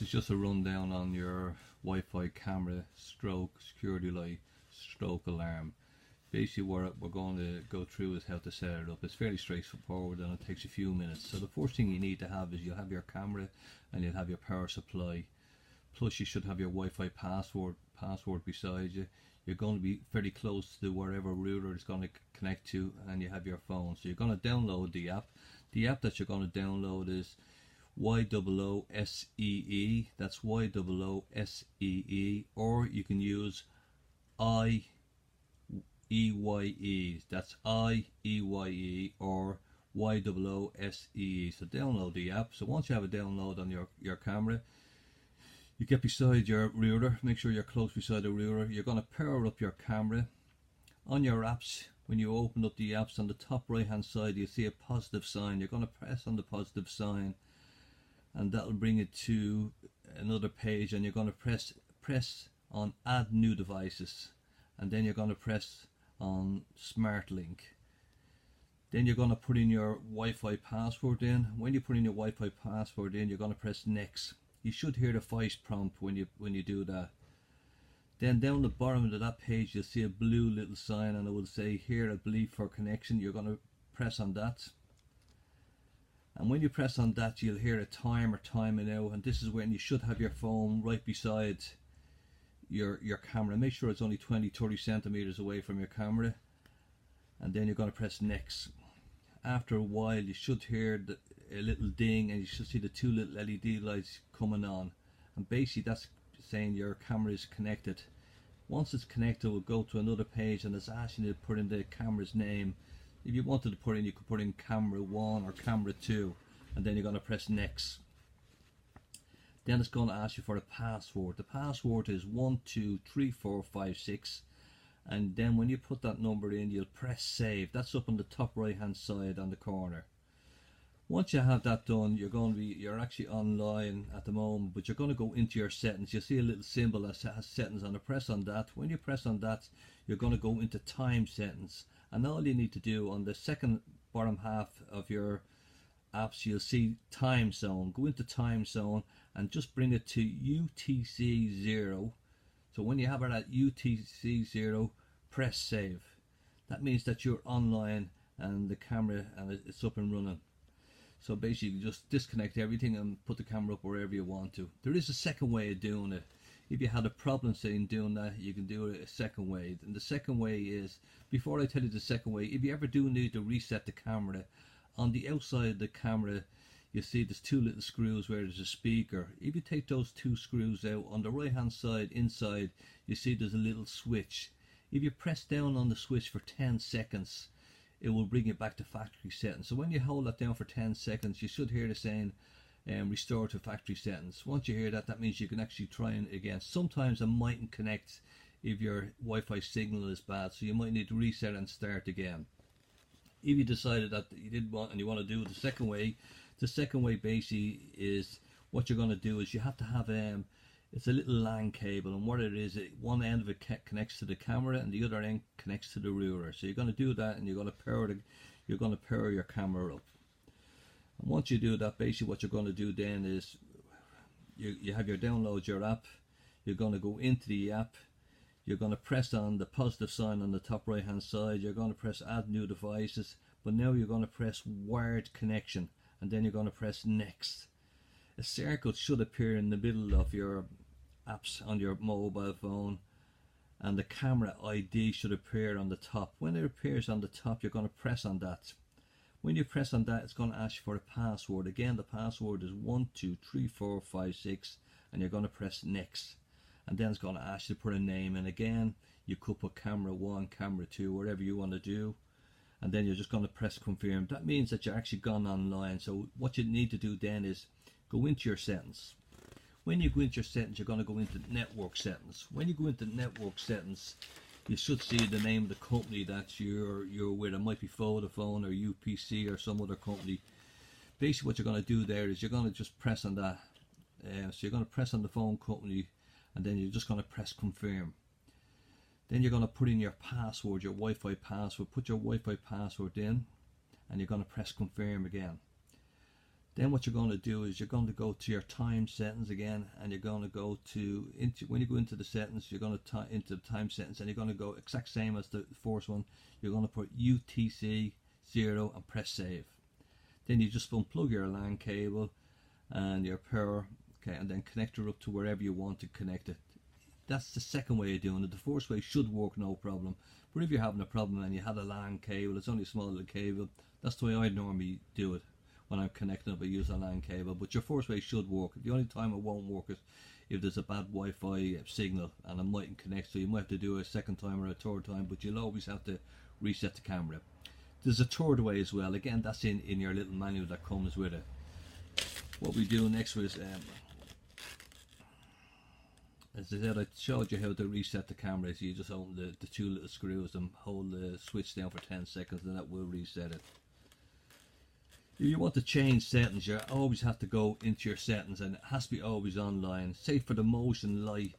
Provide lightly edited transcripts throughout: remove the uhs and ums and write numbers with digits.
This is just a rundown on your Wi-Fi camera stroke security light stroke alarm. Basically what we're going to go through is how to set it up. It's fairly straightforward and it takes a few minutes. So the first thing you need to have is you'll have your camera and you'll have your power supply. Plus you should have your Wi-Fi password beside you. You're going to be very close to wherever router is going to connect to, and you have your phone. So you're going to download the app. The app that you're going to download is YOOSEE. That's YOOSEE, or you can use IEYE. That's IEYE or YOOSEE. So download the app. So once you have a download on your camera, you get beside your router. Make sure you're close beside the router. You're going to power up your camera. On your apps, when you open up the apps, on the top right hand side you see a positive sign. You're going to press on the positive sign and that'll bring it to another page, and you're going to press on add new devices, and then you're going to press on smart link. Then you're going to put in your Wi-Fi password in. When you put in your Wi-Fi password in, you're going to press next. You should hear the voice prompt when you do that. Then down the bottom of that page you'll see a blue little sign and it will say here I believe for connection. You're going to press on that, and when you press on that you'll hear a timer timing out, and this is when you should have your phone right beside your camera. Make sure it's only 20-30 centimeters away from your camera, and then you're going to press next. After a while you should hear a little ding and you should see the two little LED lights coming on, and basically that's saying your camera is connected. Once it's connected, we'll go to another page and it's asking you to put in the camera's name. If you wanted to put in, you could put in camera 1 or camera 2, and then you're going to press next. Then it's going to ask you for a password. The password is 123456, and then when you put that number in you'll press save. That's up on the top right hand side on the corner. Once you have that done, you're actually online at the moment, but you're going to go into your settings. You'll see a little symbol that has settings on it. Press on that. When you press on that, you're going to go into time settings, and all you need to do on the second bottom half of your apps you'll see time zone. Go into time zone and just bring it to UTC 0. So when you have it at UTC 0, press save. That means that you're online and the camera and it's up and running. So basically you just disconnect everything and put the camera up wherever you want to. There is a second way of doing it. If you had a problem saying doing that, you can do it a second way. And the second way is, before I tell you the second way, if you ever do need to reset the camera, on the outside of the camera you see there's two little screws where there's a speaker. If you take those two screws out, on the right hand side inside you see there's a little switch. If you press down on the switch for 10 seconds, it will bring it back to factory settings. So when you hold that down for 10 seconds, you should hear the saying restore to factory settings. Once you hear that, that means you can actually try it again. Sometimes it mightn't connect if your Wi-Fi signal is bad, so you might need to reset and start again. If you decided that you did want and you want to do it the second way basically is, what you're going to do is you have to have it's a little LAN cable, and what it is, one end of it connects to the camera and the other end connects to the router. So you're going to do that, and you're going to power your camera up. And once you do that, basically what you're going to do then is you have your download your app. You're going to go into the app. You're going to press on the positive sign on the top right hand side. You're going to press add new devices, but now you're going to press wired connection, and then you're going to press next. A circle should appear in the middle of your apps on your mobile phone, and the camera ID should appear on the top. When it appears on the top, you're going to press on that. When you press on that, it's going to ask you for a password. Again, the password is 123456, and you're going to press next, and then it's going to ask you to put a name, and again you could put camera 1, camera 2, whatever you want to do, and then you're just going to press confirm. That means that you're actually gone online. So what you need to do then is go into your settings. When you go into your settings, you're going to go into network settings. When you go into network settings, you should see the name of the company that you're with. It might be Vodafone or UPC or some other company. Basically what you're going to do there is you're going to just press on that. So you're going to press on the phone company, and then you're just going to press confirm. Then you're going to put in your password, your Wi-Fi password. Put your Wi-Fi password in, and you're going to press confirm again. Then what you're going to do is you're going to go to your time settings again, and you're going to go to when you go into the settings, you're going to into the time settings, and you're going to go exact same as the first one. You're going to put UTC 0 and press save. Then you just unplug your LAN cable and your power, okay, and then connect it up to wherever you want to connect it. That's the second way of doing it. The first way should work no problem, but if you're having a problem and you had a LAN cable, it's only a small little cable, that's the way I normally do it. When I'm connecting up, I use a LAN cable, but your first way should work. The only time it won't work is if there's a bad Wi-Fi signal and it mightn't connect, so you might have to do it a second time or a third time, but you'll always have to reset the camera. There's a third way as well. Again, that's in your little manual that comes with it. What we do next was, as I said, I showed you how to reset the camera. So you just open the two little screws and hold the switch down for 10 seconds, and that will reset it. If you want to change settings, you always have to go into your settings, and it has to be always online. Say for the motion, light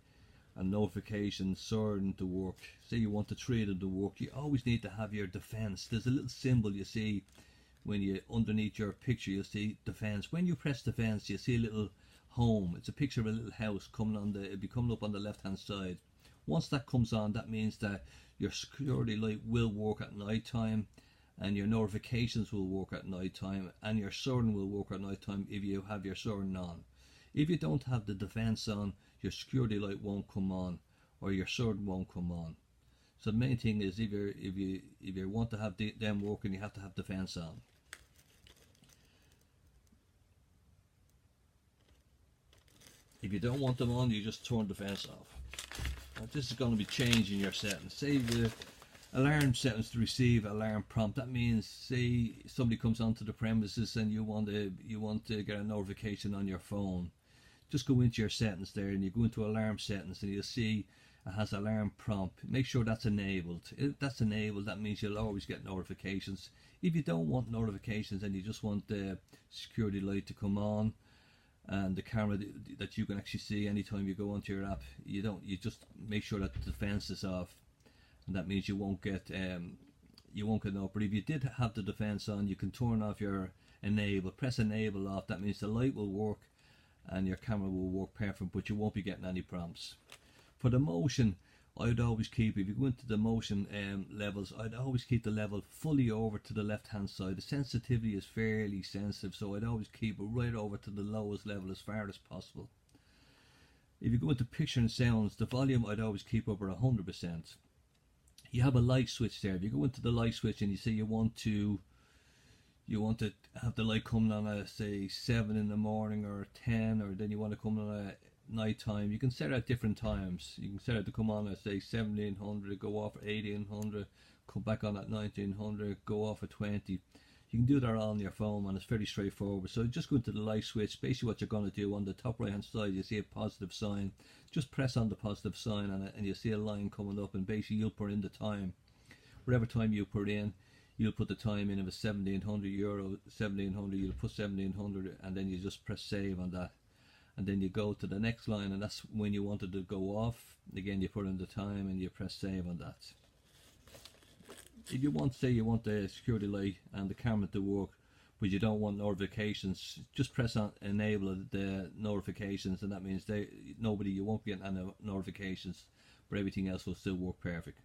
and notifications starting to work, say you want to trade them to work, you always need to have your defense. There's a little symbol you see when you underneath your picture, you'll see defense. When you press defense, you see a little home. It's a picture of a little house coming on it'll be coming up on the left hand side. Once that comes on, that means that your security light will work at night time, and your notifications will work at night time, and your siren will work at night time if you have your siren on. If you don't have the defense on, your security light won't come on, or your siren won't come on. So the main thing is if you want to have them working, you have to have defense on. If you don't want them on, you just turn defense off. Now, this is going to be changing your settings. Say the alarm settings to receive alarm prompt. That means say somebody comes onto the premises and you want to get a notification on your phone. Just go into your settings there, and you go into alarm settings, and you'll see it has alarm prompt. Make sure that's enabled. If that's enabled, that means you'll always get notifications. If you don't want notifications and you just want the security light to come on and the camera that you can actually see anytime you go onto your app, you just make sure that the defense is off, and that means you won't get no. But if you did have the defense on, you can turn off your enable. Press enable off. That means the light will work and your camera will work perfect, but you won't be getting any prompts. For the motion, I'd always keep, if you go into the motion levels, I'd always keep the level fully over to the left hand side. The sensitivity is fairly sensitive, so I'd always keep it right over to the lowest level as far as possible. If you go into picture and sounds, the volume I'd always keep up at 100%. You have a light switch there. If you go into the light switch and you say you want to have the light coming on at say 7 in the morning or 10, or then you want to come on at night time, you can set it at different times. You can set it to come on at say 1700, go off at 1800, come back on at 1900, go off at 20. You can do that all on your phone, and it's very straightforward. So just go into the light switch. Basically what you're going to do, on the top right hand side you see a positive sign. Just press on the positive sign on it, and you see a line coming up, and basically you'll put in the time. Whatever time you put in, you'll put the time in. If it's €1700, 1700, you'll put 1700, and then you just press save on that. And then you go to the next line, and that's when you want it to go off. Again, you put in the time and you press save on that. If you want, say you want the security light and the camera to work, but you don't want notifications, just press on enable the notifications, and that means you won't get any notifications, but everything else will still work perfect.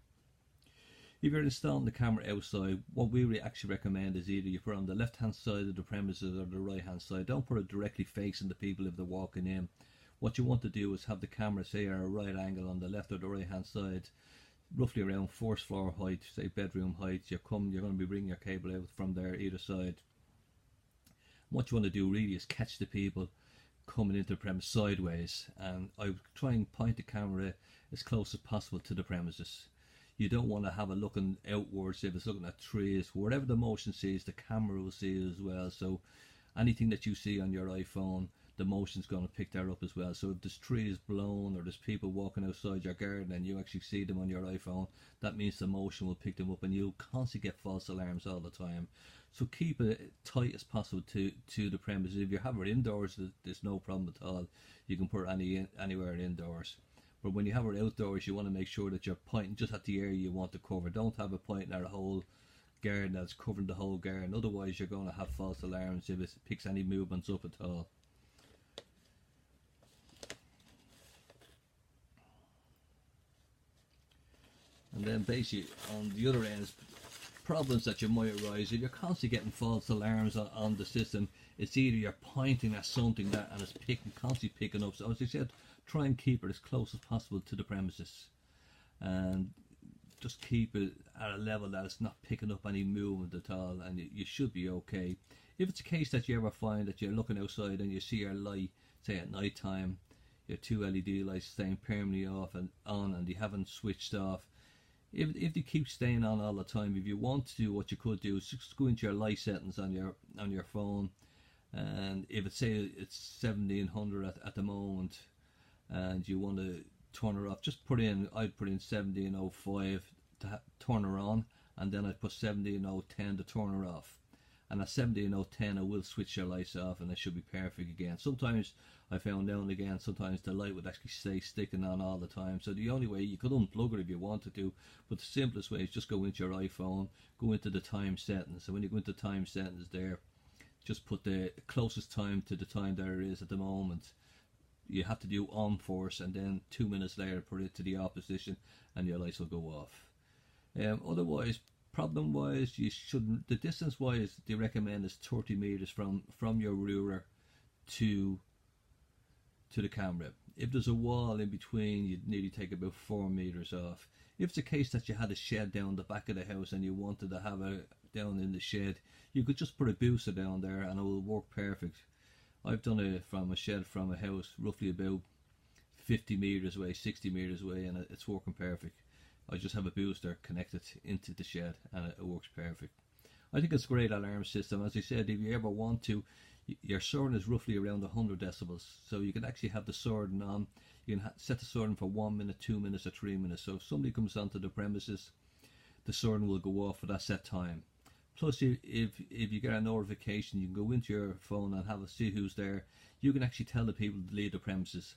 If you're installing the camera outside, what we actually recommend is either you put it on the left hand side of the premises or the right hand side. Don't put it directly facing the people if they're walking in. What you want to do is have the camera say at a right angle on the left or the right hand side, roughly around first floor height, say bedroom height. You're going to be bringing your cable out from there either side. What you want to do really is catch the people coming into the premise sideways, and I would try and point the camera as close as possible to the premises. You don't want to have it looking outwards. If it's looking at trees, wherever the motion sees, the camera will see it as well. So anything that you see on your iPhone, the motion's going to pick that up as well. So if there's trees blown or there's people walking outside your garden and you actually see them on your iPhone, that means the motion will pick them up, and you'll constantly get false alarms all the time. So keep it tight as possible to the premises. If you have it indoors, there's no problem at all. You can put it anywhere indoors. But when you have it outdoors, you want to make sure that you're pointing just at the area you want to cover. Don't have it pointing at a whole garden that's covering the whole garden. Otherwise, you're going to have false alarms if it picks any movements up at all. And then basically on the other end, problems that you might arise if you're constantly getting false alarms on the system. It's either you're pointing at something that and it's constantly picking up. So as I said, try and keep it as close as possible to the premises, and just keep it at a level that it's not picking up any movement at all, and you should be okay. If it's a case that you ever find that you're looking outside and you see your light, say at night time, your two LED lights staying permanently off and on, and you haven't switched off, if they keep staying on all the time, if you want to do, what you could do is just go into your light settings on your phone, and if it's, say it's 1700 at the moment, and you want to turn her off, just I'd put in 1705 to turn her on, and then I'd put 1710 to turn her off, and at 1710 I will switch your lights off and it should be perfect again. Sometimes I found now and again, sometimes the light would actually stay sticking on all the time. So the only way, you could unplug it if you wanted to, but the simplest way is just go into your iPhone, go into the time settings, and when you go into time settings there, just put the closest time to the time there is at the moment. You have to do on first, and then 2 minutes later put it to the opposition, and your lights will go off. Otherwise, problem wise, you shouldn't, the distance wise they recommend is 30 meters from your ruler to the camera. If there's a wall in between, you'd nearly take about 4 meters off. If it's a case that you had a shed down the back of the house and you wanted to have it down in the shed, you could just put a booster down there and it will work perfect. I've done it from a shed from a house roughly about 50 meters away, 60 meters away, and it's working perfect. I just have a booster connected into the shed and it works perfect. I think it's a great alarm system. As I said, if you ever want to, your soaring is roughly around 100 decibels, so you can actually have the soaring on. You can set the soaring for 1 minute, 2 minutes, or 3 minutes. So if somebody comes onto the premises, the soaring will go off for that set time. Plus, if you get a notification, you can go into your phone and have a see who's there. You can actually tell the people to leave the premises.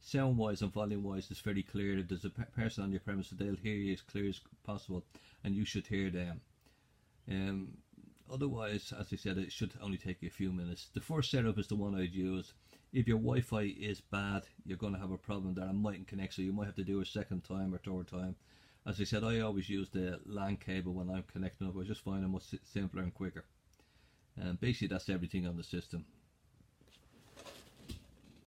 Sound wise and volume wise, it's very clear. If there's a person on your premises, they'll hear you as clear as possible, and you should hear them. Otherwise, as I said, it should only take you a few minutes. The first setup is the one I'd use. If your Wi-Fi is bad, you're going to have a problem that it mightn't connect, so you might have to do it a second time or third time. As I said, I always use the LAN cable when I'm connecting up. I just find it much simpler and quicker. And basically that's everything on the system.